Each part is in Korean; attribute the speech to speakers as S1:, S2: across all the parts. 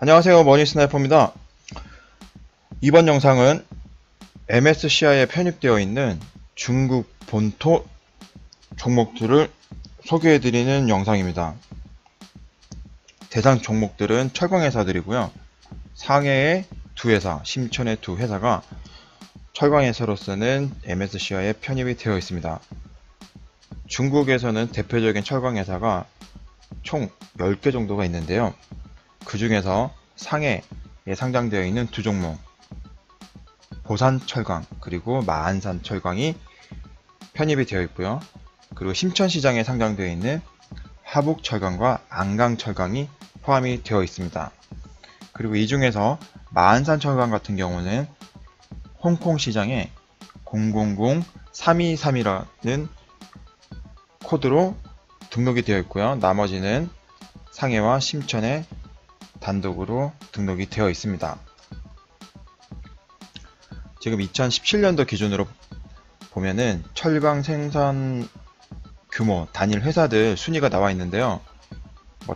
S1: 안녕하세요, 머니스나이퍼입니다. 이번 영상은 MSCI에 편입되어 있는 중국 본토 종목들을 소개해드리는 영상입니다. 대상 종목들은 철강회사들이고요. 상해의 두 회사, 심천의 두 회사가 철강회사로서는 MSCI에 편입이 되어 있습니다. 중국에서는 대표적인 철강회사가 총 10개 정도가 있는데요. 그 중에서 상해에 상장되어 있는 두 종목, 보산철강 그리고 마안산철강이 편입이 되어 있고요. 그리고 심천시장에 상장되어 있는 화북철강과 안강철강이 포함이 되어 있습니다. 그리고 이 중에서 마안산철강 같은 경우는 홍콩 시장에 000323이라는 코드로 등록이 되어 있고요. 나머지는 상해와 심천에 단독으로 등록이 되어 있습니다. 지금 2017년도 기준으로 보면은 철강 생산 규모 단일 회사들 순위가 나와 있는데요.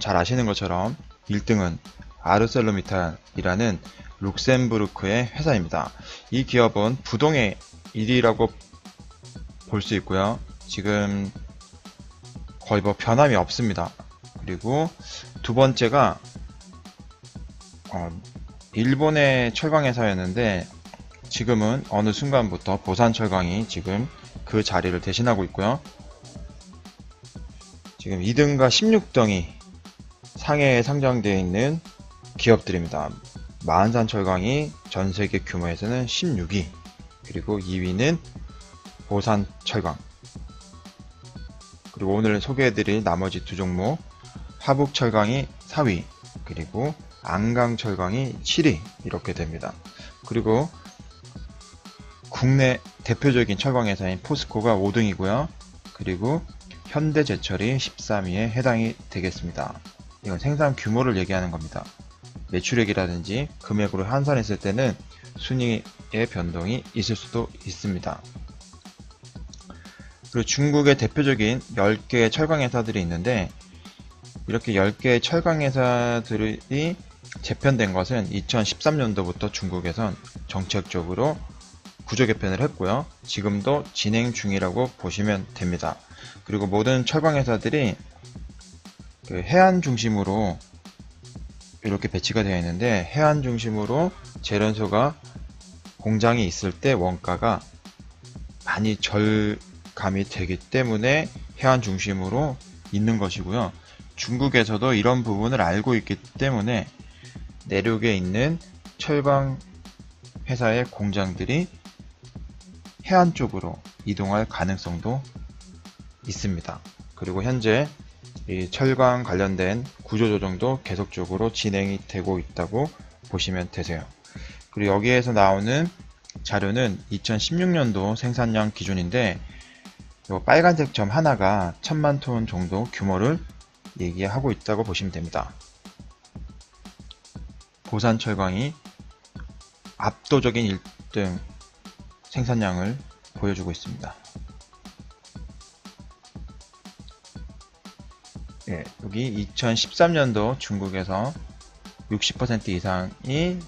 S1: 잘 아시는 것처럼 1등은 아르셀로미탈이라는 룩셈부르크의 회사입니다. 이 기업은 부동의 1위라고 볼 수 있고요. 지금 거의 변함이 없습니다. 그리고 두 번째가 일본의 철강 회사였는데 지금은 어느 순간부터 보산철강이 지금 그 자리를 대신하고 있고요. 지금 2등과 16등이 상해에 상장되어 있는 기업들입니다. 마안산철강이 전세계 규모에서는 16위, 그리고 2위는 보산철강, 그리고 오늘 소개해드릴 나머지 두 종목 화북철강이 4위, 그리고 안강철강이 7위 이렇게 됩니다. 그리고 국내 대표적인 철강회사인 포스코가 5등이고요. 그리고 현대제철이 13위에 해당이 되겠습니다. 이건 생산 규모를 얘기하는 겁니다. 매출액이라든지 금액으로 환산했을 때는 순위의 변동이 있을 수도 있습니다. 그리고 중국의 대표적인 10개의 철강회사들이 있는데 이렇게 10개의 철강회사들이 재편된 것은 2013년도부터 중국에선 정책적으로 구조 개편을 했고요. 지금도 진행 중이라고 보시면 됩니다. 그리고 모든 철강회사들이 해안 중심으로 이렇게 배치가 되어 있는데 해안 중심으로 제련소가 공장이 있을 때 원가가 많이 절감이 되기 때문에 해안 중심으로 있는 것이고요. 중국에서도 이런 부분을 알고 있기 때문에 내륙에 있는 철강 회사의 공장들이 해안 쪽으로 이동할 가능성도 있습니다. 그리고 현재 이 철강 관련된 구조조정도 계속적으로 진행이 되고 있다고 보시면 되세요. 그리고 여기에서 나오는 자료는 2016년도 생산량 기준인데 이 빨간색 점 하나가 1000만 톤 정도 규모를 얘기하고 있다고 보시면 됩니다. 보산철강이 압도적인 1등 생산량을 보여주고 있습니다. 여기 2013년도 중국에서 60% 이상이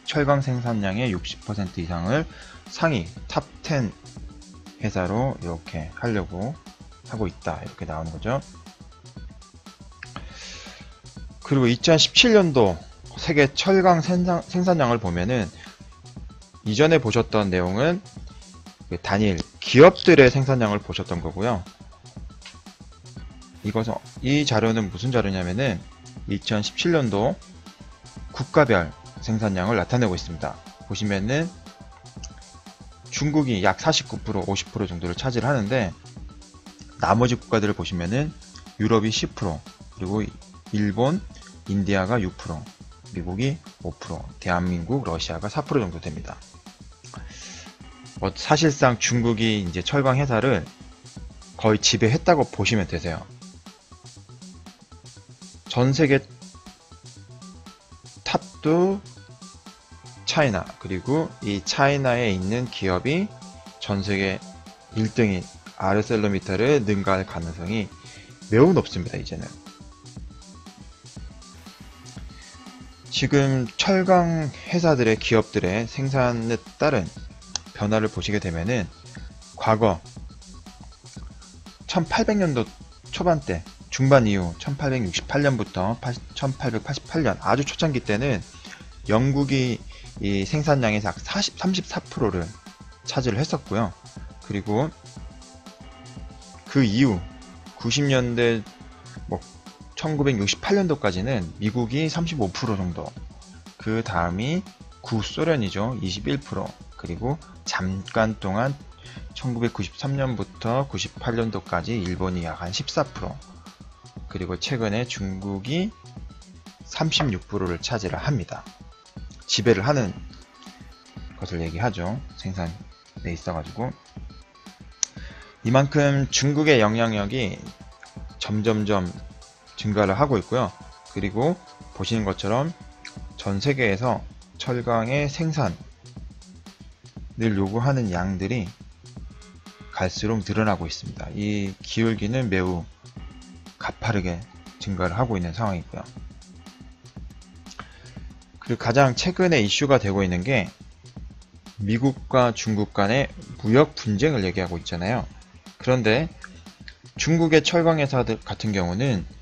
S1: 철강 생산량의 60% 이상을 상위 탑10 회사로 이렇게 하려고 하고 있다. 이렇게 나오는 거죠. 그리고 2017년도 세계 철강 생산량을 보면은 이전에 보셨던 내용은 단일 기업들의 생산량을 보셨던 거고요. 이 자료는 무슨 자료냐면은 2017년도 국가별 생산량을 나타내고 있습니다. 보시면은 중국이 약 49%, 50% 정도를 차지하는데 나머지 국가들을 보시면은 유럽이 10%, 그리고 일본, 인디아가 6%, 미국이 5%, 대한민국, 러시아가 4% 정도 됩니다. 사실상 중국이 이제 철강 회사를 거의 지배했다고 보시면 되세요. 전 세계 탑도 차이나, 그리고 이 차이나에 있는 기업이 전 세계 1등인 아르셀로미탈을 능가할 가능성이 매우 높습니다. 이제는 지금 철강 회사들의 기업들의 생산에 따른 변화를 보시게 되면은 과거 1800년도 초반대 중반 이후 1868년부터 1888년 아주 초창기 때는 영국이 이 생산량의 약 34%를 차지를 했었고요. 그리고 그 이후 90년대 1968년도까지는 미국이 35% 정도, 그 다음이 구소련이죠. 21%, 그리고 잠깐 동안 1993년부터 98년도까지 일본이 약 한 14%, 그리고 최근에 중국이 36%를 차지를 합니다. 지배를 하는 것을 얘기하죠. 생산에 있어가지고. 이만큼 중국의 영향력이 점점점 증가를 하고 있고요. 그리고 보시는 것처럼 전 세계에서 철강의 생산을 요구하는 양들이 갈수록 늘어나고 있습니다. 이 기울기는 매우 가파르게 증가를 하고 있는 상황이고요. 그리고 가장 최근에 이슈가 되고 있는 게 미국과 중국 간의 무역 분쟁을 얘기하고 있잖아요. 그런데 중국의 철강 회사들 같은 경우는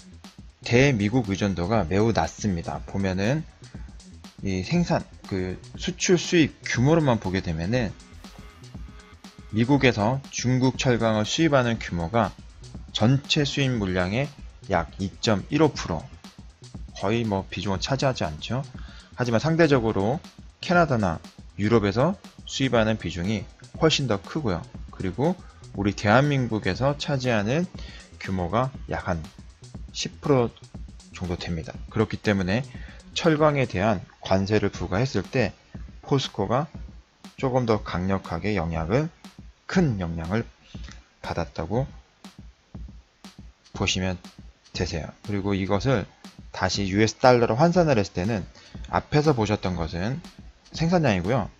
S1: 대미국 의존도가 매우 낮습니다. 보면은 이 수출 수입 규모로만 보게 되면은 미국에서 중국 철강을 수입하는 규모가 전체 수입 물량의 약 2.15%, 거의 비중을 차지하지 않죠. 하지만 상대적으로 캐나다나 유럽에서 수입하는 비중이 훨씬 더 크고요. 그리고 우리 대한민국에서 차지하는 규모가 약 한 10% 정도 됩니다. 그렇기 때문에 철강에 대한 관세를 부과했을 때 포스코가 조금 더 강력하게 큰 영향을 받았다고 보시면 되세요. 그리고 이것을 다시 US 달러로 환산을 했을 때는 앞에서 보셨던 것은 생산량이고요.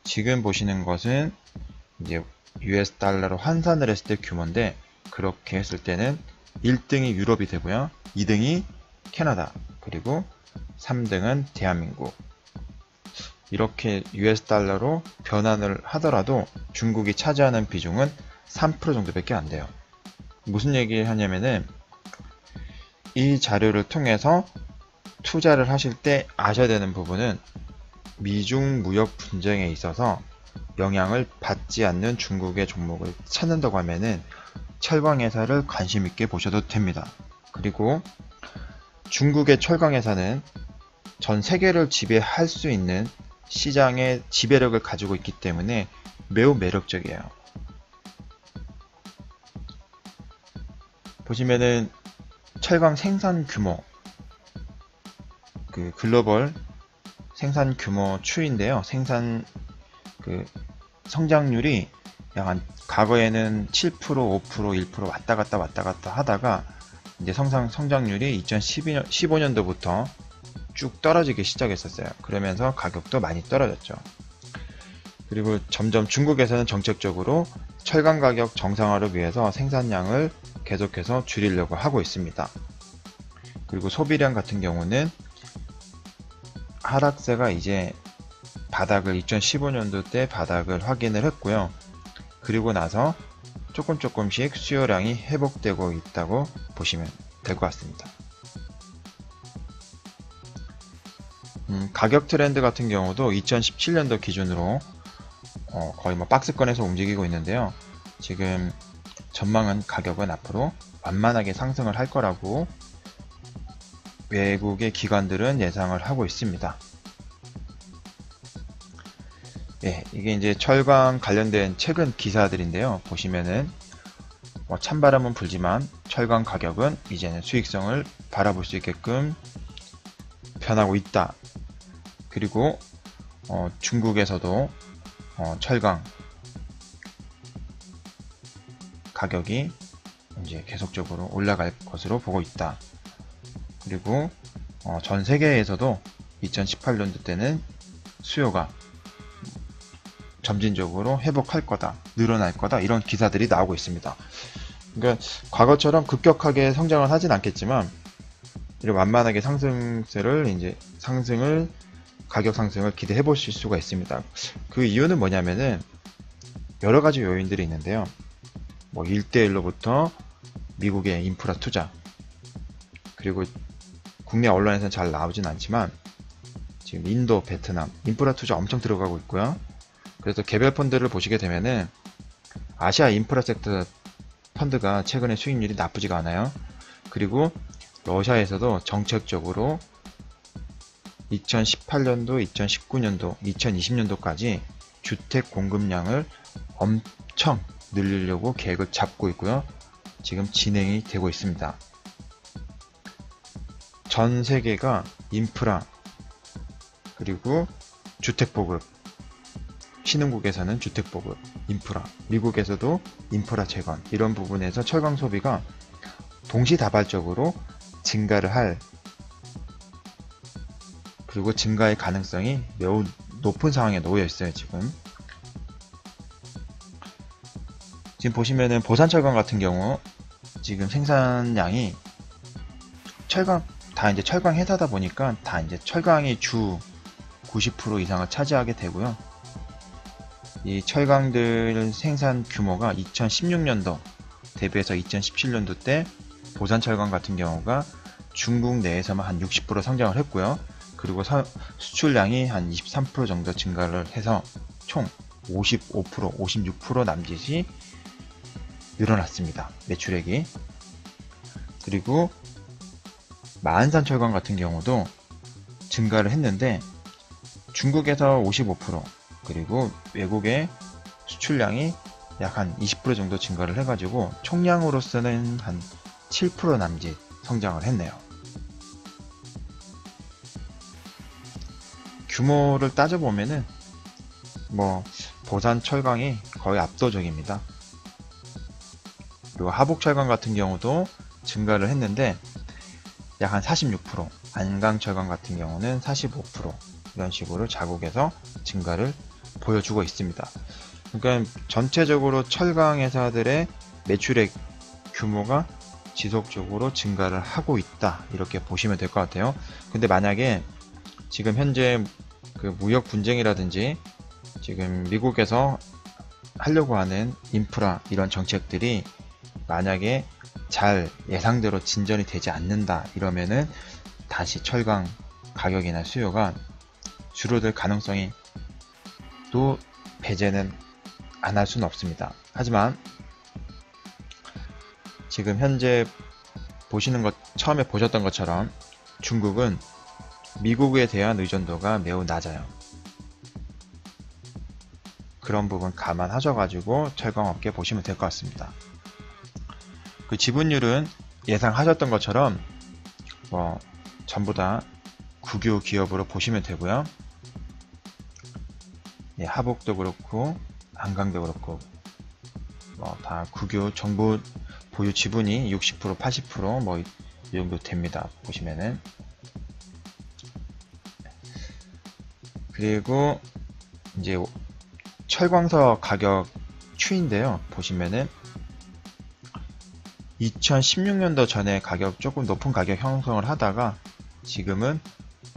S1: 지금 보시는 것은 이제 US 달러로 환산을 했을 때 규모인데, 그렇게 했을 때는 1등이 유럽이 되고요. 2등이 캐나다, 그리고 3등은 대한민국. 이렇게 US 달러로 변환을 하더라도 중국이 차지하는 비중은 3% 정도밖에 안 돼요. 무슨 얘기를 하냐면은 이 자료를 통해서 투자를 하실 때 아셔야 되는 부분은 미중 무역 분쟁에 있어서 영향을 받지 않는 중국의 종목을 찾는다고 하면은 철강회사를 관심 있게 보셔도 됩니다. 그리고 중국의 철강회사는 전 세계를 지배할 수 있는 시장의 지배력을 가지고 있기 때문에 매우 매력적이에요. 보시면은 철강 생산 규모, 글로벌 생산 규모 추인데요. 생산 성장률이 약 과거에는 7%, 5%, 1% 왔다 갔다 하다가 이제 성장률이 2015년도부터 쭉 떨어지기 시작했었어요. 그러면서 가격도 많이 떨어졌죠. 그리고 점점 중국에서는 정책적으로 철강 가격 정상화를 위해서 생산량을 계속해서 줄이려고 하고 있습니다. 그리고 소비량 같은 경우는 하락세가 이제 2015년도 때 바닥을 확인을 했고요. 그리고 나서 조금씩 수요량이 회복되고 있다고 보시면 될 것 같습니다. 가격 트렌드 같은 경우도 2017년도 기준으로 거의 박스권에서 움직이고 있는데요. 지금 전망은 가격은 앞으로 완만하게 상승을 할 거라고 외국의 기관들은 예상을 하고 있습니다. 이게 이제 철강 관련된 최근 기사들인데요. 보시면은 찬바람은 불지만 철강 가격은 이제는 수익성을 바라볼 수 있게끔 변하고 있다. 그리고 중국에서도 철강 가격이 이제 계속적으로 올라갈 것으로 보고 있다. 그리고 전 세계에서도 2018년도 때는 수요가 점진적으로 회복할 거다, 늘어날 거다, 이런 기사들이 나오고 있습니다. 그러니까 과거처럼 급격하게 성장을 하진 않겠지만 이런 완만하게 상승을 가격 상승을 기대해 보실 수가 있습니다. 그 이유는 뭐냐면은 여러 가지 요인들이 있는데요. 뭐 1대1로부터 미국의 인프라 투자, 그리고 국내 언론에서는 잘 나오진 않지만 지금 인도, 베트남 인프라 투자 엄청 들어가고 있고요. 그래서 개별 펀드를 보시게 되면은 아시아 인프라 섹터 펀드가 최근에 수익률이 나쁘지가 않아요. 그리고 러시아에서도 정책적으로 2018년도, 2019년도, 2020년도까지 주택 공급량을 엄청 늘리려고 계획을 잡고 있고요. 지금 진행이 되고 있습니다. 전 세계가 인프라, 그리고 주택보급, 신흥국에서는 주택보급, 인프라, 미국에서도 인프라 재건, 이런 부분에서 철강 소비가 동시다발적으로 증가를 할, 그리고 증가의 가능성이 매우 높은 상황에 놓여 있어요. 지금 보시면은 보산철강 같은 경우 지금 생산량이 다 이제 철강 회사다 보니까 다 이제 철강이 주 90% 이상을 차지하게 되고요. 이 철강들 생산 규모가 2016년도 대비해서 2017년도 때 보산철강 같은 경우가 중국 내에서만 한 60% 성장을 했고요. 그리고 수출량이 한 23% 정도 증가를 해서 총 55%, 56% 남짓이 늘어났습니다. 매출액이. 그리고 마한산철강 같은 경우도 증가를 했는데 중국에서 55%, 그리고 외국의 수출량이 약 한 20% 정도 증가를 해가지고 총량으로서는 한 7% 남짓 성장을 했네요. 규모를 따져보면은 뭐 보산철강이 거의 압도적입니다. 그리고 하복철강 같은 경우도 증가를 했는데 약 한 46%, 안강철강 같은 경우는 45%, 이런 식으로 자국에서 증가를 보여주고 있습니다. 그러니까 전체적으로 철강 회사들의 매출액 규모가 지속적으로 증가를 하고 있다, 이렇게 보시면 될 것 같아요. 근데 만약에 지금 현재 그 무역 분쟁이라든지 지금 미국에서 하려고 하는 인프라 이런 정책들이 만약에 잘 예상대로 진전이 되지 않는다 이러면은 다시 철강 가격이나 수요가 줄어들 가능성이 또 배제는 안 할 수는 없습니다. 하지만 지금 현재 처음에 보셨던 것처럼 중국은 미국에 대한 의존도가 매우 낮아요. 그런 부분 감안하셔가지고 철강업계 보시면 될 것 같습니다. 그 지분율은 예상하셨던 것처럼 뭐 전부 다 국유 기업으로 보시면 되고요. 예, 하복도 그렇고 안강도 그렇고 뭐 다 국유 정부 보유 지분이 60%, 80% 뭐 이 정도 됩니다. 보시면은. 그리고 이제 철광석 가격 추이인데요. 보시면은 2016년도 전에 조금 높은 가격 형성을 하다가 지금은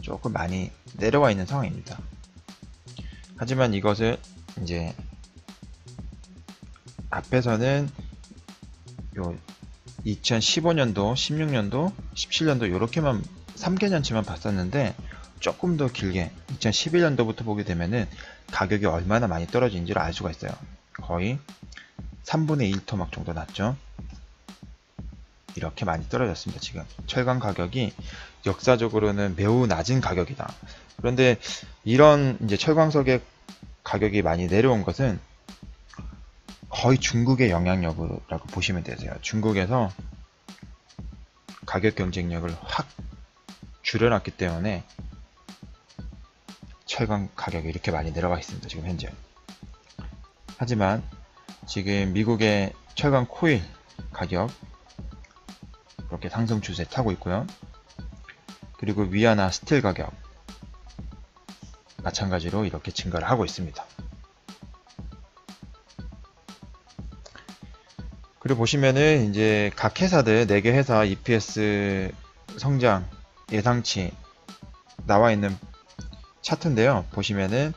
S1: 조금 많이 내려와 있는 상황입니다. 하지만 이것을 이제 앞에서는 요 2015년도, 16년도, 17년도 이렇게만 3개년치만 봤었는데 조금 더 길게 2011년도부터 보게 되면은 가격이 얼마나 많이 떨어진지를 알 수가 있어요. 거의 3분의 1 토막 정도 났죠. 이렇게 많이 떨어졌습니다. 지금 철강 가격이 역사적으로는 매우 낮은 가격이다. 그런데 이런 이제 철광석의 가격이 많이 내려온 것은 거의 중국의 영향력이라고 보시면 되세요. 중국에서 가격 경쟁력을 확 줄여놨기 때문에 철강 가격이 이렇게 많이 내려가 있습니다. 지금 현재. 하지만 지금 미국의 철강 코일 가격 이렇게 상승 추세 타고 있고요. 그리고 위아나 스틸 가격 마찬가지로 이렇게 증가를 하고 있습니다. 그리고 보시면은 이제 각 회사들 4개 회사 EPS 성장 예상치 나와 있는 차트인데요. 보시면은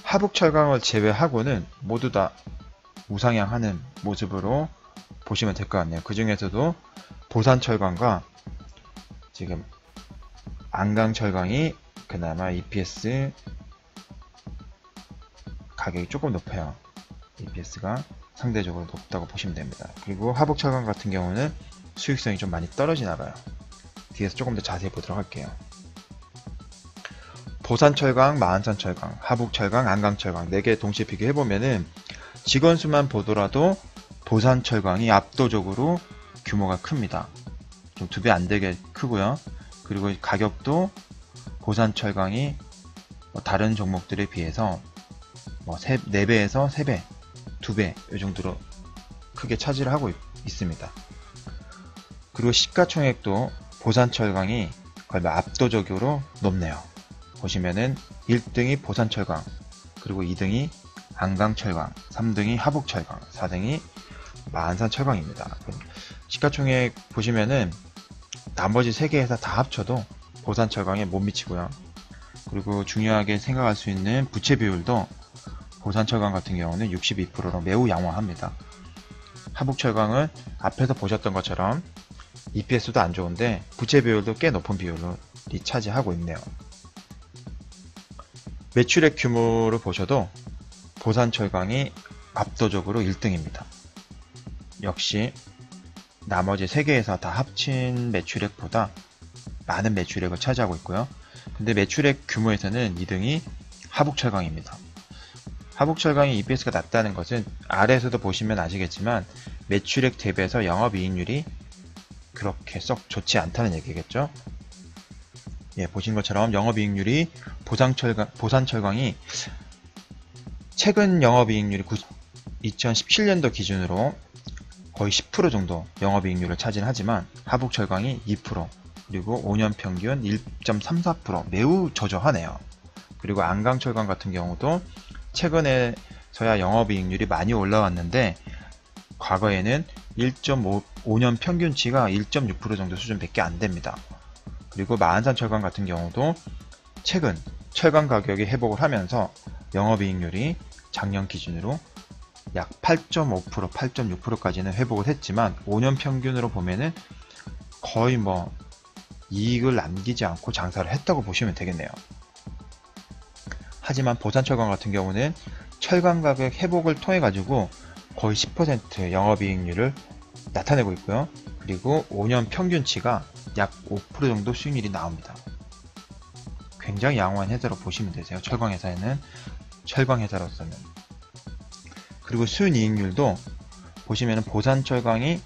S1: 하북철강을 제외하고는 모두 다 우상향하는 모습으로 보시면 될 것 같네요. 그 중에서도 보산철강과 지금 안강철강이 그나마 EPS 가격이 조금 높아요. EPS가 상대적으로 높다고 보시면 됩니다. 그리고 하북철강 같은 경우는 수익성이 좀 많이 떨어지나 봐요. 뒤에서 조금 더 자세히 보도록 할게요. 보산철강, 마안산철강, 하북철강, 안강철강 4개 동시에 비교해보면은 직원수만 보더라도 보산철강이 압도적으로 규모가 큽니다. 좀 2배 안되게 크고요. 그리고 가격도 보산철강이 다른 종목들에 비해서 4배에서 3배, 2배 이 정도로 크게 차지를 하고 있습니다. 그리고 시가총액도 보산철강이 거의 압도적으로 높네요. 보시면은 1등이 보산철강, 그리고 2등이 안강철강, 3등이 하북철강, 4등이 마안산철강입니다. 시가총액 보시면은 나머지 3개 회사 다 합쳐도 보산철강에 못 미치고요. 그리고 중요하게 생각할 수 있는 부채 비율도 보산철강 같은 경우는 62%로 매우 양호합니다. 하북철강은 앞에서 보셨던 것처럼 EPS도 안 좋은데 부채 비율도 꽤 높은 비율로 차지하고 있네요. 매출액 규모를 보셔도 보산철강이 압도적으로 1등입니다. 역시 나머지 3개 회사 다 합친 매출액보다 많은 매출액을 차지하고 있고요. 근데 매출액 규모에서는 2등이 하북철강입니다. 하북철강이 EPS가 낮다는 것은 아래에서도 보시면 아시겠지만 매출액 대비해서 영업이익률이 그렇게 썩 좋지 않다는 얘기겠죠. 예, 보신 것처럼 영업이익률이 보산철강이 최근 영업이익률이 2017년도 기준으로 거의 10% 정도 영업이익률을 차지하지만 하북철강이 2%, 그리고 5년 평균 1.34% 매우 저조하네요. 그리고 안강철강 같은 경우도 최근에서야 영업이익률이 많이 올라왔는데 과거에는 1.5년 평균치가 1.6% 정도 수준밖에 안 됩니다. 그리고 마안산철강 같은 경우도 최근 철강 가격이 회복을 하면서 영업이익률이 작년 기준으로 약 8.5%, 8.6%까지는 회복을 했지만 5년 평균으로 보면은 거의 이익을 남기지 않고 장사를 했다고 보시면 되겠네요. 하지만 보산철강 같은 경우는 철강 가격 회복을 통해 가지고 거의 10% 영업이익률을 나타내고 있고요. 그리고 5년 평균치가 약 5% 정도 수익률이 나옵니다. 굉장히 양호한 회사로 보시면 되세요. 철강회사에는, 철강회사로서는. 그리고 순이익률도 보시면 보산철강이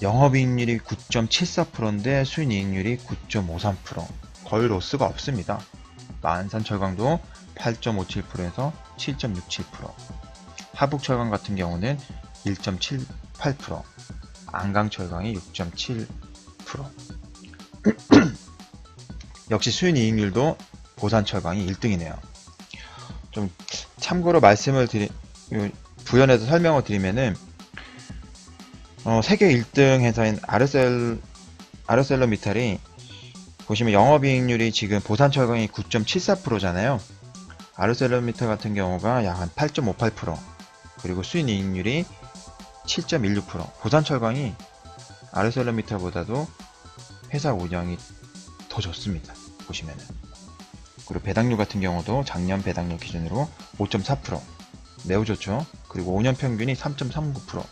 S1: 영업이익률이 9.74%인데 순이익률이 9.53%, 거의 로스가 없습니다. 마안산철강도 8.57%에서 7.67%, 하북철강 같은 경우는 1.78%, 안강철강이 6.7%. 역시 순이익률도 보산철강이 1등이네요. 좀 참고로 부연해서 설명을 드리면은 세계 1등 회사인 아르셀로미탈이 보시면 영업이익률이 지금 보산철강이 9.74%잖아요. 아르셀로미탈 같은 경우가 약 한 8.58%, 그리고 순이익률이 7.16%. 보산철강이 아르셀로미탈보다도 회사 운영이 더 좋습니다. 보시면은. 그리고 배당률 같은 경우도 작년 배당률 기준으로 5.4%, 매우 좋죠. 그리고 5년 평균이 3.39%.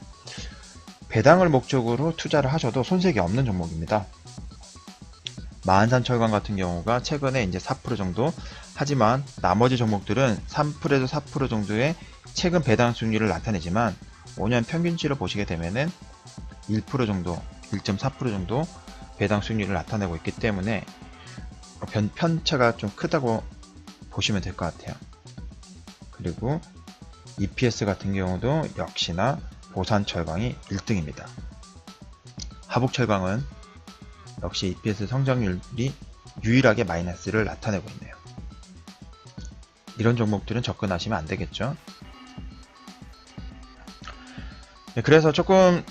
S1: 배당을 목적으로 투자를 하셔도 손색이 없는 종목입니다. 마안산철강 같은 경우가 최근에 이제 4% 정도, 하지만 나머지 종목들은 3%에서 4% 정도의 최근 배당 수익률을 나타내지만 5년 평균치를 보시게 되면은 1% 정도, 1.4% 정도 배당 수익률을 나타내고 있기 때문에 편차가 좀 크다고 보시면 될 것 같아요. 그리고 EPS 같은 경우도 역시나 보산철강이 1등입니다. 하북철강은 역시 EPS 성장률이 유일하게 마이너스를 나타내고 있네요. 이런 종목들은 접근하시면 안 되겠죠. 네, 그래서 조금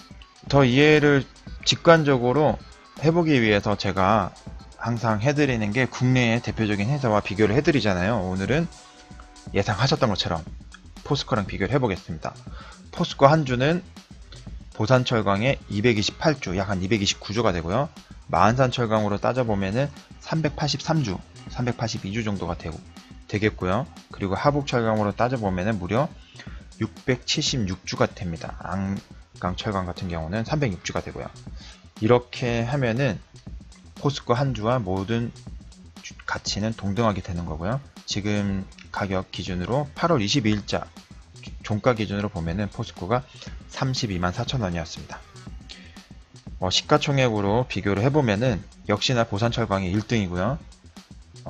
S1: 더 이해를 직관적으로 해보기 위해서 제가 항상 해드리는 게 국내의 대표적인 회사와 비교를 해드리잖아요. 오늘은 예상하셨던 것처럼 포스코랑 비교를 해보겠습니다. 포스코 한 주는 보산철강의 228주, 약 한 229주가 되고요. 마한산철강으로 따져보면은 383주, 382주 정도가 되겠고요. 그리고 하북철강으로 따져보면은 무려 676주가 됩니다. 안강철강 같은 경우는 306주가 되고요. 이렇게 하면은 포스코 한 주와 모든 가치는 동등하게 되는 거고요. 지금 가격 기준으로 8월 22일자 종가 기준으로 보면은 포스코가 32만 4천원이었습니다. 시가총액으로 비교를 해보면은 역시나 보산철강이 1등이고요.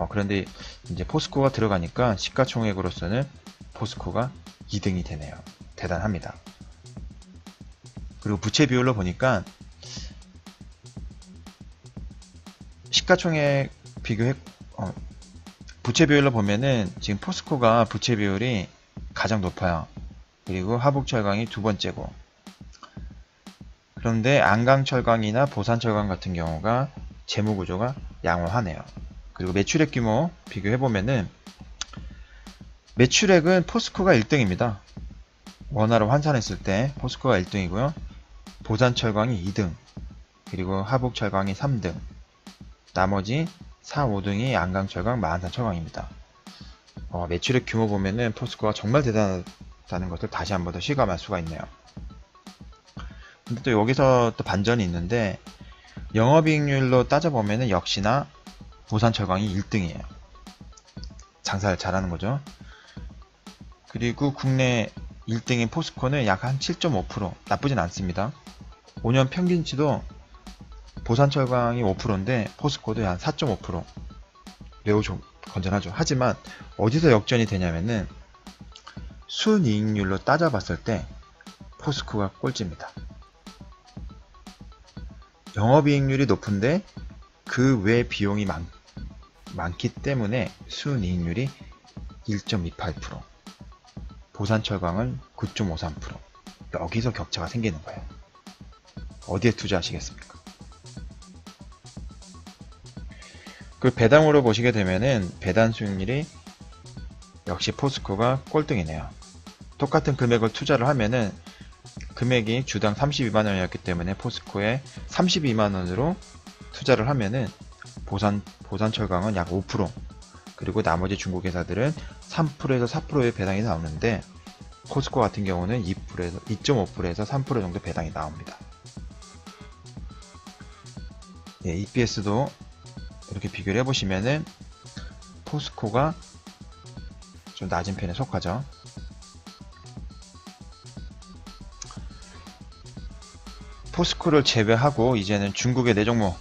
S1: 그런데 이제 포스코가 들어가니까 시가총액으로서는 포스코가 2등이 되네요. 대단합니다. 그리고 부채 비율로 보니까 시가총액 부채 비율로 보면은 지금 포스코가 부채 비율이 가장 높아요. 그리고 하북철강이 두 번째고, 그런데 안강철강이나 보산철강 같은 경우가 재무구조가 양호하네요. 그리고 매출액 규모 비교해보면은 매출액은 포스코가 1등입니다. 원화로 환산했을 때 포스코가 1등이고요. 보산철강이 2등, 그리고 하북철강이 3등, 나머지 4, 5등이 안강철강, 마한산철강입니다. 매출액 규모 보면은 포스코가 정말 대단하다는 것을 다시 한 번 더 실감할 수가 있네요. 근데 또 여기서 또 반전이 있는데, 영업이익률로 따져보면은 역시나 보산철강이 1등이에요. 장사를 잘하는 거죠. 그리고 국내 1등인 포스코는 약 한 7.5%, 나쁘진 않습니다. 5년 평균치도 보산철강이 5%인데 포스코도 한 4.5%, 매우 건전하죠. 하지만 어디서 역전이 되냐면은 순이익률로 따져봤을 때 포스코가 꼴찌입니다. 영업이익률이 높은데 그 외 비용이 많기 때문에 순이익률이 1.28%, 보산철강은 9.53%. 여기서 격차가 생기는 거예요. 어디에 투자하시겠습니까? 그 배당으로 보시게 되면은 배당 수익률이 역시 포스코가 꼴등이네요. 똑같은 금액을 투자를 하면은 금액이 주당 32만원이었기 때문에 포스코에 32만원으로 투자를 하면은 보산철강은 약 5%, 그리고 나머지 중국 회사들은 3%에서 4%의 배당이 나오는데 포스코 같은 경우는 2.5%에서 3% 정도 배당이 나옵니다. EPS도 이렇게 비교를 해보시면은 포스코가 좀 낮은 편에 속하죠. 포스코를 제외하고 이제는 중국의 4종목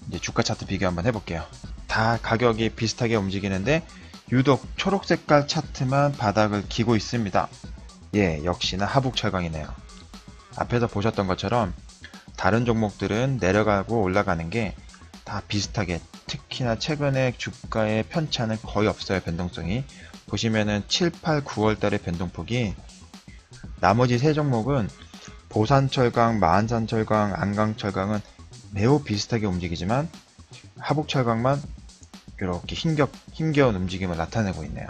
S1: 이제 주가 차트 비교 한번 해볼게요. 다 가격이 비슷하게 움직이는데 유독 초록 색깔 차트만 바닥을 기고 있습니다. 역시나 하북철강이네요. 앞에서 보셨던 것처럼 다른 종목들은 내려가고 올라가는 게 다 비슷하게, 특히나 최근에 주가의 편차는 거의 없어요. 변동성이 보시면은 7, 8, 9월 달의 변동폭이, 나머지 세 종목은 보산철강, 마한산철강, 안강철강은 매우 비슷하게 움직이지만 하북철강만 이렇게 힘겨운 움직임을 나타내고 있네요.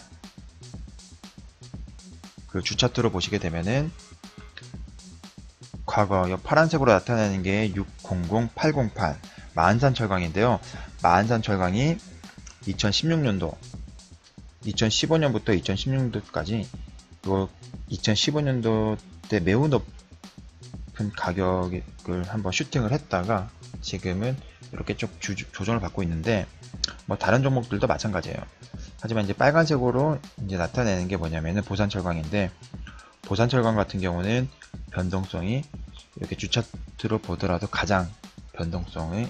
S1: 그 주차트로 보시게 되면은 과거 파란색으로 나타나는 게 600, 808 마한산철강인데요. 마한산철강이 2016년도 2015년부터 2016년도까지 2015년도 때 매우 높은 가격을 한번 슈팅을 했다가 지금은 이렇게 좀 조정을 받고 있는데, 뭐 다른 종목들도 마찬가지예요. 하지만 이제 빨간색으로 이제 나타내는 게 뭐냐면은 보산철강인데, 보산철강 같은 경우는 변동성이 이렇게 주차트로 보더라도 가장 변동성이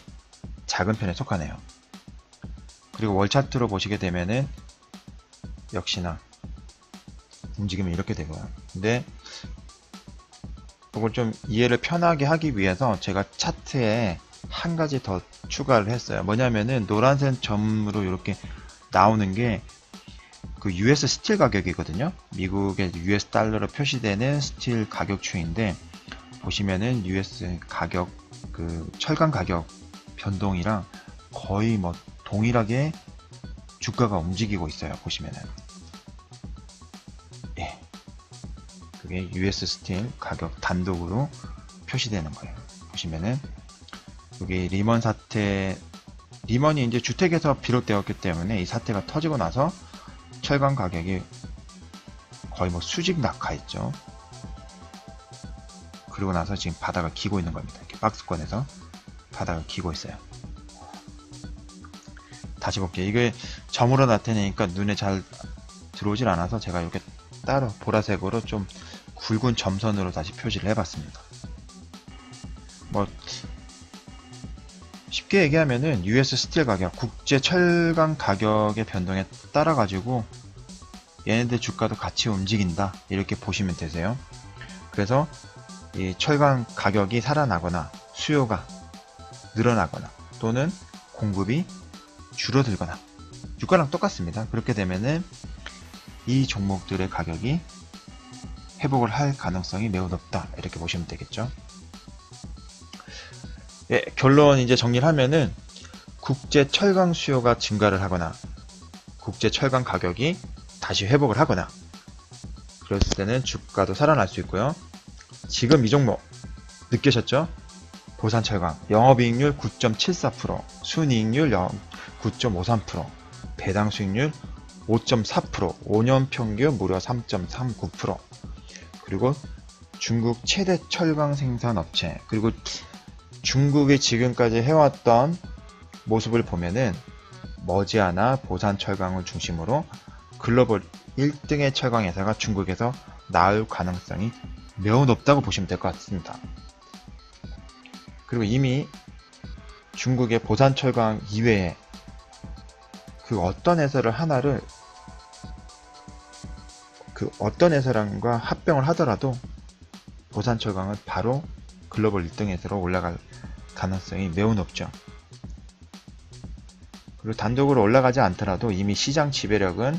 S1: 작은 편에 속하네요. 그리고 월 차트로 보시게 되면은 역시나 움직임이 이렇게 되고요. 근데 이걸 좀 이해를 편하게 하기 위해서 제가 차트에 한 가지 더 추가를 했어요. 뭐냐면은 노란색 점으로 이렇게 나오는 게 그 US 스틸 가격이거든요. 미국의 US 달러로 표시되는 스틸 가격 추이인데, 보시면은 US 가격, 그 철강 가격 변동이랑 거의 뭐 동일하게 주가가 움직이고 있어요. 보시면은. 예. 그게 US 스틸 가격 단독으로 표시되는 거예요. 보시면은 여기 리먼 사태, 리먼이 이제 주택에서 비롯되었기 때문에 이 사태가 터지고 나서 철강 가격이 거의 뭐 수직 낙하했죠. 그리고 나서 지금 바닥을 기고 있는 겁니다. 이렇게 박스권에서 바닥을 기고 있어요. 다시 볼게요. 이게 점으로 나타내니까 눈에 잘 들어오질 않아서 제가 이렇게 따로 보라색으로 좀 굵은 점선으로 다시 표시를 해봤습니다. 뭐 쉽게 얘기하면은 US 스틸 가격, 국제 철강 가격의 변동에 따라 가지고 얘네들 주가도 같이 움직인다, 이렇게 보시면 되세요. 그래서 이 철강 가격이 살아나거나 수요가 늘어나거나 또는 공급이 줄어들거나 주가랑 똑같습니다. 그렇게 되면은 이 종목들의 가격이 회복을 할 가능성이 매우 높다, 이렇게 보시면 되겠죠. 예, 결론 이제 정리를 하면은 국제 철강 수요가 증가를 하거나 국제 철강 가격이 다시 회복을 하거나 그랬을 때는 주가도 살아날 수 있고요. 지금 이 종목 느끼셨죠? 보산철강 영업이익률 9.74%, 순이익률 9.53%, 배당 수익률 5.4%, 5년 평균 무려 3.39%, 그리고 중국 최대 철강 생산 업체, 그리고 중국이 지금까지 해왔던 모습을 보면은 머지않아 보산철강을 중심으로 글로벌 1등의 철강 회사가 중국에서 나올 가능성이 매우 높다고 보시면 될 것 같습니다. 그리고 이미 중국의 보산철강 이외에 그 어떤 회사랑과 합병을 하더라도 보산철강은 바로 글로벌 1등 회사로 올라갈 가능성이 매우 높죠. 그리고 단독으로 올라가지 않더라도 이미 시장 지배력은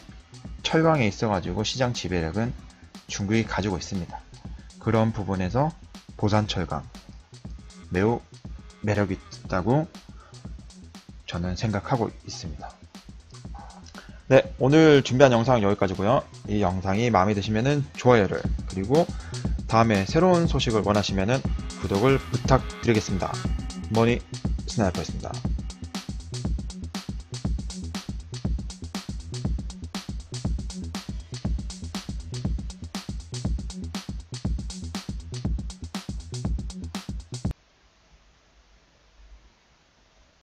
S1: 철강에 있어가지고 시장 지배력은 중국이 가지고 있습니다. 그런 부분에서 보산철강 매우 매력이 있다고 저는 생각하고 있습니다. 네, 오늘 준비한 영상 여기까지고요. 이 영상이 마음에 드시면은 좋아요를, 그리고 다음에 새로운 소식을 원하시면은 구독을 부탁드리겠습니다. 머니 스나이퍼였습니다.